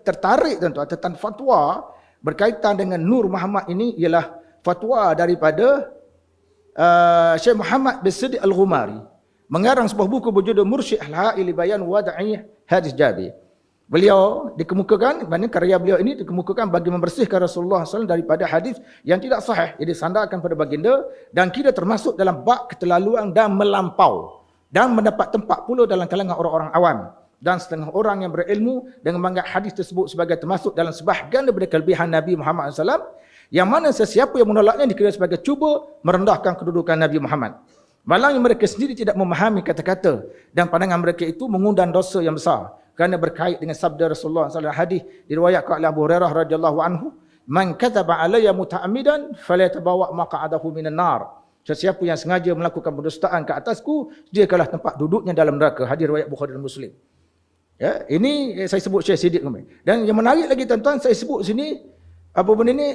tertarik tuan-tuan tentang fatwa berkaitan dengan Nur Muhammad ini ialah fatwa daripada Syekh Muhammad bin Siddiq Al-Ghumari, mengarang sebuah buku berjudul Mursyid Al-Ha'i li Bayan Wada'i Hadis Jabir. Beliau dikemukakan, mana karya beliau ini dikemukakan bagi membersihkan Rasulullah SAW daripada hadis yang tidak sahih, jadi sandarkan pada baginda, dan kira termasuk dalam bab keterlaluan dan melampau, dan mendapat tempat pula dalam kalangan orang-orang awam dan setengah orang yang berilmu dengan menganggap hadis tersebut sebagai termasuk dalam sebahagian daripada kelebihan Nabi Muhammad SAW, yang mana sesiapa yang menolaknya dikira sebagai cuba merendahkan kedudukan Nabi Muhammad. Malangnya mereka sendiri tidak memahami kata-kata, dan pandangan mereka itu mengundang dosa yang besar, kerana berkait dengan sabda Rasulullah SAW. Hadis diriwayatkan oleh Abu Hurairah radhiyallahu anhu, "Man kadzaba alayya muta'ammidan falyatabawa maq'adahu minan nar." Sesiapa yang sengaja melakukan pendustaan ke atasku, dia kalah tempat duduknya dalam neraka. Hadis riwayat Bukhari dan Muslim. Ya, ini saya sebut Syekh Siddiq kemarin. Dan yang menarik lagi tuan-tuan, saya sebut sini apa benda ni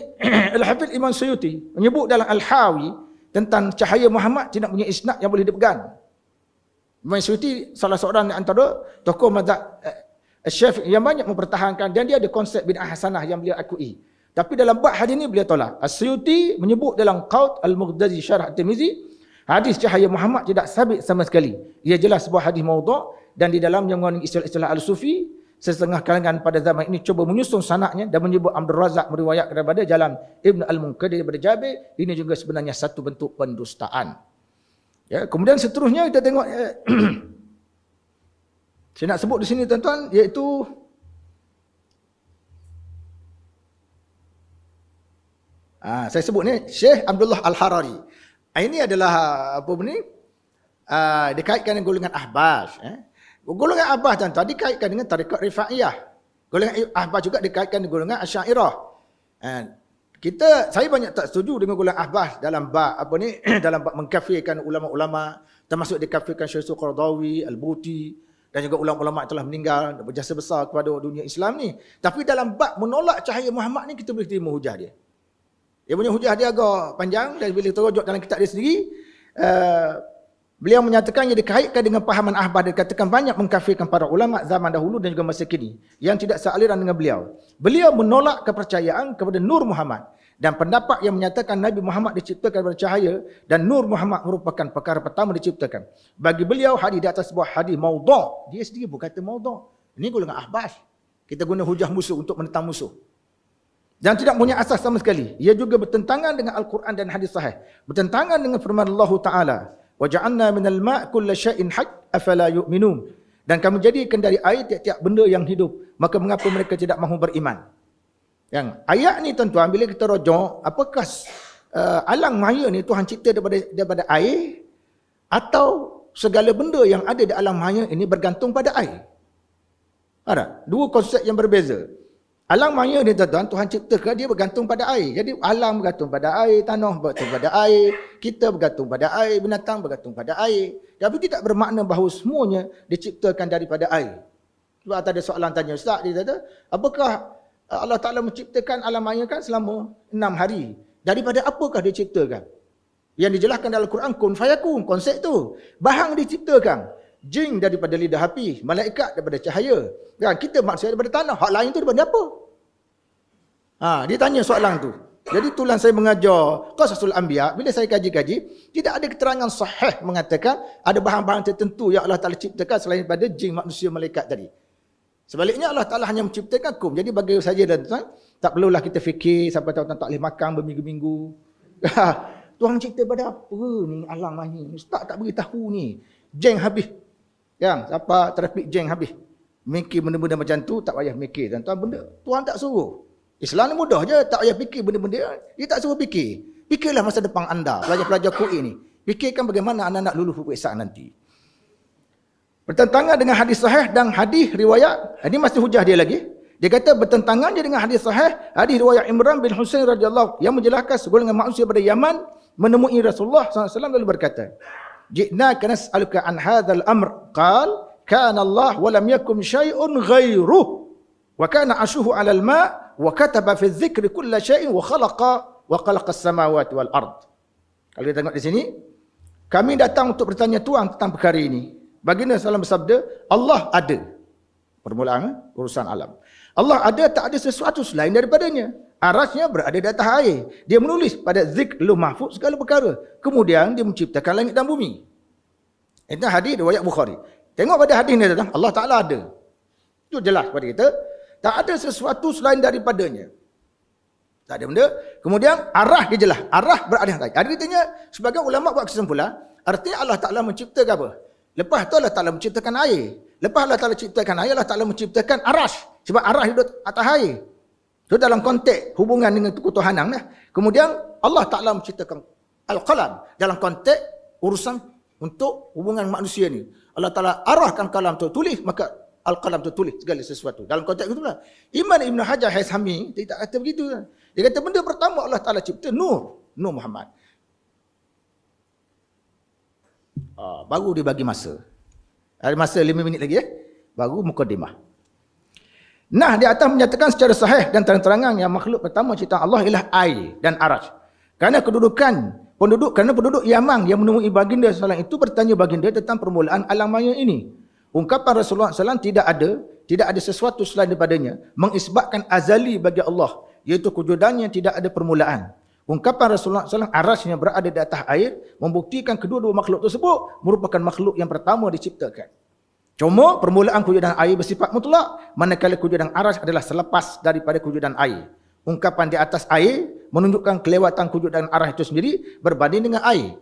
Al-Hafidh Imam Suyuti menyebut dalam Al-Hawi tentang cahaya Muhammad tidak punya isnad yang boleh dipegang. Imam Suyuti salah seorang antara tokoh mazhab Syafi'i yang banyak mempertahankan, dan dia ada konsep bid'ah hasanah yang beliau akui. Tapi dalam bab hadis ini beliau tolak. As-Suyuti menyebut dalam Qaut Al-Mughtazi Syarh At-Tirmizi, hadis cahaya Muhammad tidak sabit sama sekali. Ia jelas sebuah hadis maudhu', dan di dalamnya mengandung istilah-istilah al-sufi. Setengah kalangan pada zaman ini cuba menyusun sanadnya dan menyebut Abdul Razak meriwayatkan daripada jalan Ibn Al-Munkadir daripada Jabir. Ini juga sebenarnya satu bentuk pendustaan. Ya, kemudian seterusnya kita tengok saya nak sebut di sini tuan-tuan, iaitu saya sebut ni Syekh Abdullah Al-Harari. Ini adalah apa ni? Dikaitkan dengan golongan Ahbas. Golongan Ahbas tuan-tuan dikaitkan dengan tarekat Rifaiyah. Golongan Ahbas juga dikaitkan dengan golongan Asy'ariyah. Saya banyak tak setuju dengan golongan Ahbas dalam bab apa ni dalam bab mengkafirkan ulama-ulama, termasuk dikafirkan Syekh Qaradawi, Al-Buti, dan juga ulama-ulama yang telah meninggal dan berjasa besar kepada dunia Islam ni. Tapi dalam bab menolak cahaya Muhammad ni, kita boleh terima hujah dia. Dia punya hujah dia agak panjang, dan bila terujuk dalam kitab dia sendiri, beliau menyatakan ia dikaitkan dengan pahaman Ahbas, dan dikatakan banyak mengkafirkan para ulama zaman dahulu dan juga masa kini yang tidak sealiran dengan beliau. Beliau menolak kepercayaan kepada Nur Muhammad dan pendapat yang menyatakan Nabi Muhammad diciptakan daripada cahaya dan Nur Muhammad merupakan perkara pertama diciptakan. Bagi beliau hadis di atas sebuah hadis maudhu'. Dia sendiri berkata maudhu'. Ini golongan Ahbas. Kita guna hujah musuh untuk menentang musuh. Dan tidak punya asas sama sekali. Ia juga bertentangan dengan Al-Quran dan hadis sahih. Bertentangan dengan firman Allah Ta'ala, "Waja'alna minal ma' kulla syai'in haq afala yu'minun." Dan kami jadikan dari air tiap-tiap benda yang hidup, maka mengapa mereka tidak mahu beriman? Yang ayat ni tuan-tuan, bila kita rujuk, apakah alang maya ni Tuhan cipta daripada air, atau segala benda yang ada di alam maya ini bergantung pada air? Ada dua konsep yang berbeza. Alam maya ni tuan-tuan, Tuhan ciptakan dia bergantung pada air. Jadi alam bergantung pada air, tanah bergantung pada air, kita bergantung pada air, binatang bergantung pada air. Tapi tidak bermakna bahawa semuanya diciptakan daripada air. Sebab ada soalan tanya, Ustaz, dia kata, apakah Allah Ta'ala menciptakan alam maya kan selama 6 hari? Daripada apakah dia ciptakan? Yang dijelaskan dalam Al-Quran, kun fayakun, konsep tu. Bahang diciptakan. Jin daripada lidah api, malaikat daripada cahaya. Kan kita manusia daripada tanah, hak lain tu daripada apa? Dia tanya soalan tu. Jadi tulang saya mengajar Qasasul Anbiya, bila saya kaji-kaji, tidak ada keterangan sahih mengatakan ada bahan-bahan tertentu yang Allah Ta'ala ciptakan selain daripada jin, manusia, malaikat tadi. Sebaliknya Allah Ta'ala hanya menciptakan kum. Jadi bagi saja dan tuan, tak perlulah kita fikir sampai tahu tak boleh makan berminggu-minggu. Tuhan cipta pada apa ni alam maya? Ustaz tak beritahu ni. Jeng habis. Yang siapa trafik jeng habis. Mikir benda-benda macam tu tak payah mikir. Tuan-tuan, benda Tuhan tak suruh. Islam ni mudah je, tak payah fikir benda-benda. Dia tak suruh fikir. Fikirlah masa depan anda, pelajar-pelajar QI ni. Fikirkan bagaimana anda nak lulus peperiksaan nanti. Bertentangan dengan hadis sahih dan hadis riwayat. Ini masih hujah dia lagi. Dia kata bertentangan je dengan hadis sahih, hadis riwayat Imran bin Husain radhiyallahu yang menjelaskan segolongan manusia pada Yaman menemui Rasulullah SAW lalu berkata, "Ji'naka nas'aluka an hadzal amr." Qal, "Kana Allah wa lam yakun syai'un ghairuh. Wa kana 'arshuhu 'alal ma' wa kataba fi dzikri kulla syai'in wa khalaqa as-samawati wal ard." Kalau kita tengok di sini, kami datang untuk bertanya Tuhan tentang perkara ini. Baginda SAW bersabda, Allah ada. Permulaan urusan alam. Allah ada tak ada sesuatu selain daripadanya. Arasnya berada di atas air. Dia menulis pada zikr lauh mahfuz segala perkara. Kemudian dia menciptakan langit dan bumi. Itu hadis riwayat Bukhari. Tengok pada hadis ni tuan, Allah Taala ada. Itu jelas kepada kita, tak ada sesuatu selain daripadanya. Tak ada benda. Kemudian arah dia jelas. Arah berada di atas air. Ada ditanya, sebagian ulama buat kesimpulan, artinya Allah Taala menciptakan apa? Lepas tu Allah Taala menciptakan air. Lepas Allah Taala ciptakan air, Allah Taala menciptakan arash. Sebab arash duduk atas air. Itu dalam konteks hubungan dengan ketuhanan. Kemudian Allah Ta'ala menciptakan Al-Qalam dalam konteks urusan untuk hubungan manusia ni. Allah Ta'ala arahkan kalam tu tulis, maka Al-Qalam tu tulis segala sesuatu. Dalam konteks itulah. Imam Ibn Hajar Haythami dia tak kata begitu. Dia kata benda pertama Allah Ta'ala cipta Nur Muhammad. Baru dia bagi masa. Ada masa 5 minit lagi baru mukadimah. Nah, di atas menyatakan secara sahih dan terang-terangan yang makhluk pertama ciptaan Allah ialah air dan araj. Kerana penduduk Yaman yang menemui baginda SAW itu bertanya baginda tentang permulaan alam maya ini. Ungkapan Rasulullah SAW tidak ada sesuatu selain daripadanya mengisbatkan azali bagi Allah, iaitu kewujudannya tidak ada permulaan. Ungkapan Rasulullah SAW arasnya berada di atas air membuktikan kedua-dua makhluk tersebut merupakan makhluk yang pertama diciptakan. Cuma permulaan kewujudan air bersifat mutlak, manakala kewujudan aras adalah selepas daripada kewujudan air. Ungkapan di atas air menunjukkan kelewatan kewujudan aras itu sendiri berbanding dengan air.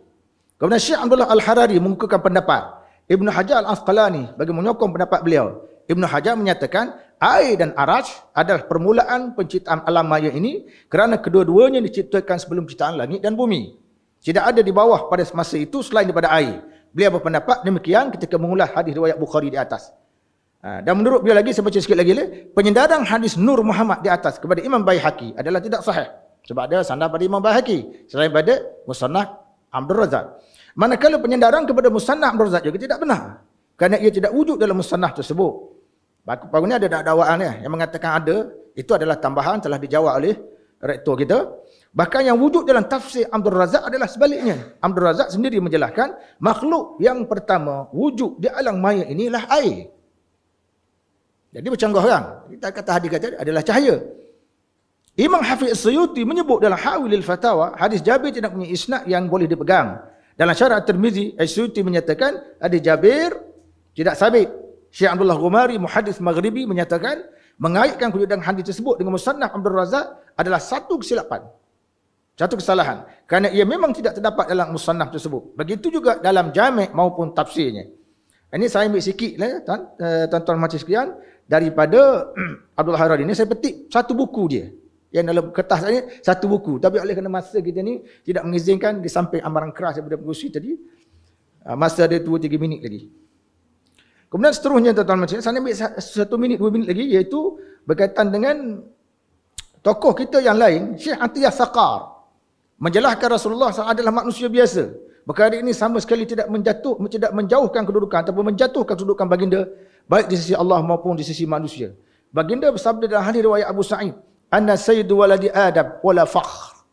Kemudian Syekh Abdullah Al-Harari mengukuhkan pendapat Ibn Hajar Al-Asqalani bagi menyokong pendapat beliau. Ibn Hajar menyatakan air dan aras adalah permulaan penciptaan alam maya ini kerana kedua-duanya diciptakan sebelum ciptaan langit dan bumi. Tidak ada di bawah pada masa itu selain daripada air. Beliau berpendapat demikian ketika mengulas hadis riwayat Bukhari di atas. Dan menurut beliau lagi, saya baca sikit lagi, penyendaran hadis Nur Muhammad di atas kepada Imam Baihaqi adalah tidak sahih. Sebab ada sanad pada Imam Baihaqi selain pada Musannaf Abdul Razak. Manakala penyendaran kepada Musannaf Abdul Razak juga tidak benar. Kerana ia tidak wujud dalam Musannaf tersebut. Baru ni ada dakwaan yang mengatakan ada. Itu adalah tambahan telah dijawab oleh rektor kita. Bahkan yang wujud dalam tafsir Abdul Razak adalah sebaliknya. Abdul Razak sendiri menjelaskan makhluk yang pertama wujud di alam maya inilah air. Jadi bercanggah orang. Kita kata hadis kata adalah cahaya. Imam Hafiz Suyuti menyebut dalam Hawilil Fatawa, hadis Jabir tidak punya isnad yang boleh dipegang. Dalam Syarah Tirmizi, Suyuti menyatakan hadis Jabir tidak sabit. Syekh Abdullah Ghumari, muhaddis Maghribi menyatakan mengaitkan kewujudan hadis tersebut dengan Musannaf Abdul Razak adalah satu kesilapan. Satu kesalahan. Kerana ia memang tidak terdapat dalam musannaf tersebut. Begitu juga dalam jami' maupun tafsirnya. Ini saya ambil sikit tuan-tuan macam sekian. Daripada Abdul Harari ini saya petik satu buku dia. Yang dalam kertas ini satu buku. Tapi oleh kerana masa kita ni tidak mengizinkan di samping amaran keras daripada pengurusi tadi. Masa ada 2-3 minit lagi. Kemudian seterusnya tuan-tuan macam saya ambil 1 minit 2 minit lagi. Iaitu berkaitan dengan tokoh kita yang lain. Syekh Atiyah Saqar. Menjelaskan Rasulullah SAW adalah manusia biasa. Perkara ini sama sekali tidak menjauhkan kedudukan ataupun menjatuhkan kedudukan baginda baik di sisi Allah maupun di sisi manusia. Baginda bersabda dalam hadis riwayat Abu Sa'id, "Anna sayyidu waladi Adam wala fakhr."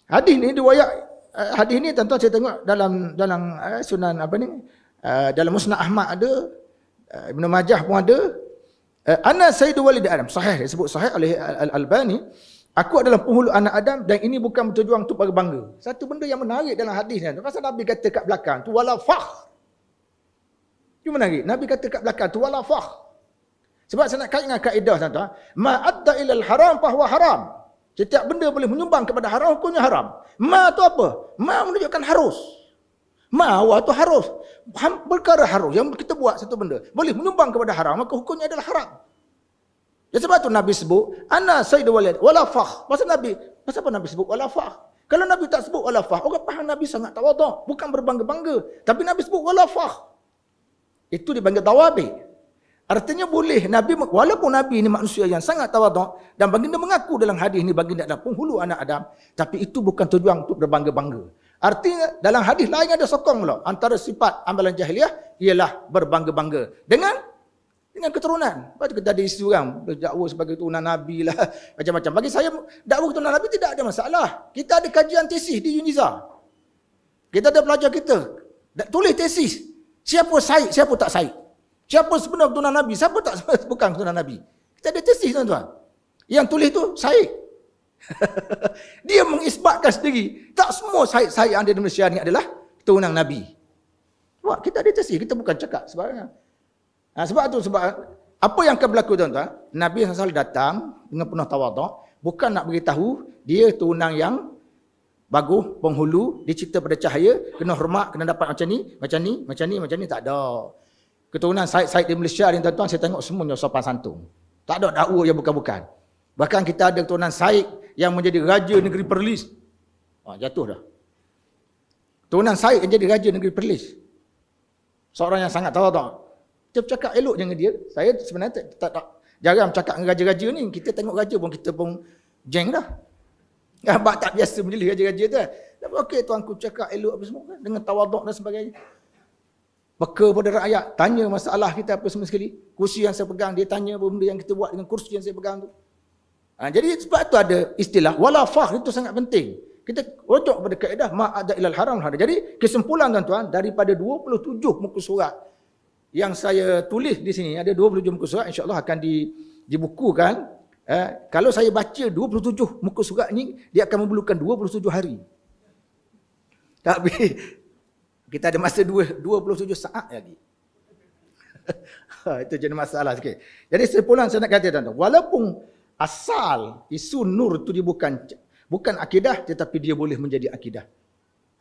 Hadis ini riwayat hadis ini tuan-tuan saya tengok dalam sunan dalam Musnad Ahmad ada, Ibnu Majah pun ada. Anna sayyidu waladi Adam, sahih, disebut sahih oleh Al-Albani. Aku adalah penghulu anak Adam dan ini bukan bertujuan untuk berbangga. Satu benda yang menarik dalam hadis ni. Pasal Nabi kata kat belakang tu wala fakhr. Itu menarik. Nabi kata kat belakang tu wala fakhr. Sebab saya nak kait dengan kaedah tuan-tuan. Ma adda ilal haram fahuwa haram. Setiap benda boleh menyumbang kepada haram, hukumnya haram. Ma tu apa? Ma menunjukkan harus. Ma wa tu harus. Perkara harus yang kita buat satu benda boleh menyumbang kepada haram, maka hukumnya adalah haram. Ya, sebab tu Nabi sebut ana sayyidu walad wala fakh. Pasal apa Nabi sebut wala fakh? Kalau Nabi tak sebut wala fakh, orang faham Nabi sangat tawaduk, bukan berbangga-bangga. Tapi Nabi sebut wala fakh. Itu dipanggil tawaduk. Artinya boleh Nabi, walaupun Nabi ini manusia yang sangat tawaduk dan baginda mengaku dalam hadis ini baginda adalah penghulu anak Adam, tapi itu bukan tujuan untuk berbangga-bangga. Artinya dalam hadis lain ada sokong pula antara sifat amalan jahiliah ialah berbangga-bangga dengan keturunan. Lepas tu kita ada isu orang dakwa sebagai keturunan Nabi lah, macam-macam. Bagi saya, dakwa keturunan Nabi tidak ada masalah. Kita ada kajian tesis di Uniza. Kita ada pelajar kita tulis tesis. Siapa Said, siapa tak Said. Siapa sebenar keturunan Nabi, siapa tak bukan keturunan Nabi. Kita ada tesis tuan-tuan. Yang tulis tu Syed. Dia mengisbatkan sendiri. Tak semua Syed yang ada di Malaysia ni adalah keturunan Nabi. Sebab kita ada tesis, kita bukan cakap sebarang. Sebab apa yang akan berlaku tuan-tuan? Nabi SAW datang dengan penuh tawaduk, bukan nak beritahu dia turunan yang bagus, penghulu, dicipta pada cahaya, kena hormat, kena dapat macam ni, tak ada. Keturunan Syed di Malaysia ni tuan-tuan, saya tengok semuanya sopan santun. Tak ada dakwa yang bukan-bukan. Bahkan kita ada keturunan Syed yang menjadi raja negeri Perlis. Jatuh dah. Keturunan Syed yang jadi raja negeri Perlis. Seorang yang sangat tawaduk. Kita bercakap elok dengan dia. Saya sebenarnya tak jarang bercakap dengan raja-raja ni. Kita tengok raja pun kita pun jeng dah. Abang tak biasa menjadi raja-raja tu. Tapi okey tuanku cakap elok apa semua kan. Dengan tawaduk dan sebagainya. Peka pada rakyat. Tanya masalah kita apa semua sekali. Kursi yang saya pegang dia tanya apa benda yang kita buat dengan kursi yang saya pegang tu. Jadi sebab tu ada istilah wala fakhr, itu sangat penting. Kita rujuk pada kaedah ma'ada ilal haram. Jadi kesimpulan tuan-tuan daripada 27 muka surat yang saya tulis di sini, ada 27 muka surat, insya-Allah akan dibukukan. Kalau saya baca 27 muka surat ni, dia akan memerlukan 27 hari. Tapi kita ada masa 27 saat lagi. Itu jadi masalah sikit. Jadi kesimpulan saya nak kata tuan-tuan, walaupun asal isu nur itu dia bukan akidah, tetapi dia boleh menjadi akidah.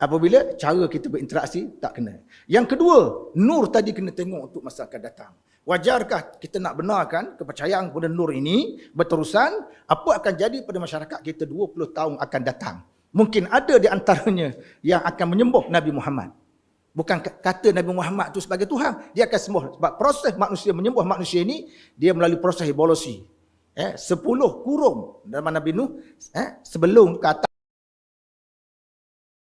Apabila cara kita berinteraksi tak kena. Yang kedua, nur tadi kena tengok untuk masa akan datang. Wajarkah kita nak benarkan kepercayaan kepada nur ini berterusan? Apa akan jadi pada masyarakat kita 20 tahun akan datang? Mungkin ada di antaranya yang akan menyembah Nabi Muhammad. Bukan kata Nabi Muhammad itu sebagai Tuhan. Dia akan sembah. Sebab proses manusia menyembah manusia ini, dia melalui proses evolusi. 10 kurung zaman Nabi Nuh sebelum kata